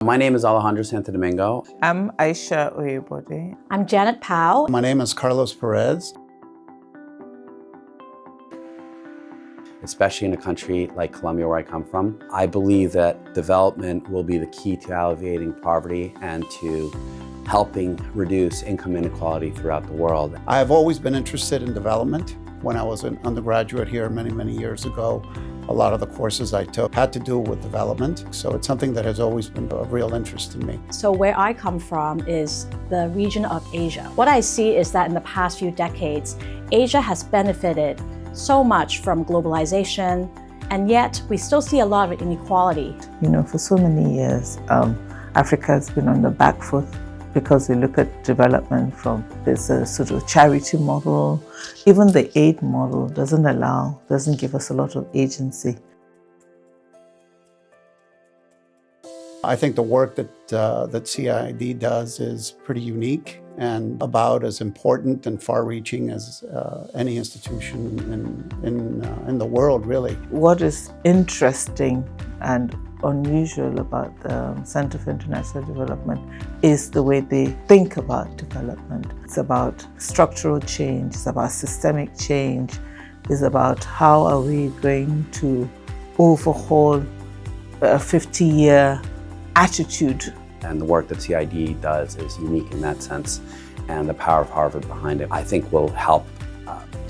My name is Alejandro Santo Domingo. I'm Aisha Muhammed-Oyebode. I'm Janet Powell. My name is Carlos Perez. Especially in a country like Colombia, where I come from, I believe that development will be the key to alleviating poverty and to helping reduce income inequality throughout the world. I have always been interested in development. When I was an undergraduate here many years ago, a lot of the courses I took had to do with development. So it's something that has always been of real interest to me. So where I come from is the region of Asia. What I see is that in the past few decades, Asia has benefited so much from globalization, and yet we still see a lot of inequality. For so many years, Africa has been on the back foot because we look at development from this sort of charity model. Even the aid model doesn't give us a lot of agency. I think the work that CID does is pretty unique and about as important and far-reaching as any institution in the world, really. What is interesting and unusual about the Center for International Development is the way they think about development. It's about structural change, it's about systemic change, it's about how are we going to overhaul a 50-year attitude. And the work that CID does is unique in that sense, and the power of Harvard behind it, I think, will help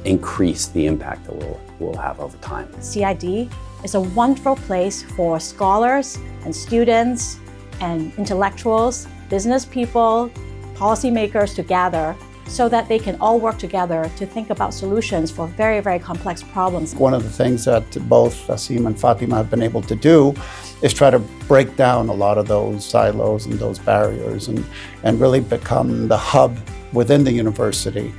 increase the impact that we'll have over time. CID is a wonderful place for scholars and students and intellectuals, business people, policymakers to gather so that they can all work together to think about solutions for very complex problems. One of the things that both Asim and Fatima have been able to do is try to break down a lot of those silos and those barriers and really become the hub within the university.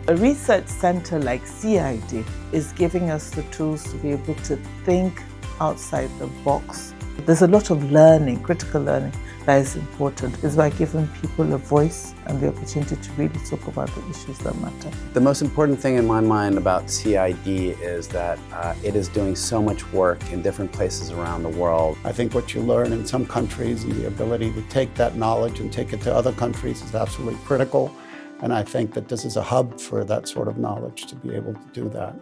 A research center like CID is giving us the tools to be able to think outside the box. There's a lot of learning, critical learning, that is important. It's by giving people a voice and the opportunity to really talk about the issues that matter. The most important thing in my mind about CID is that it is doing so much work in different places around the world. I think what you learn in some countries and the ability to take that knowledge and take it to other countries is absolutely critical. And I think that this is a hub for that sort of knowledge to be able to do that.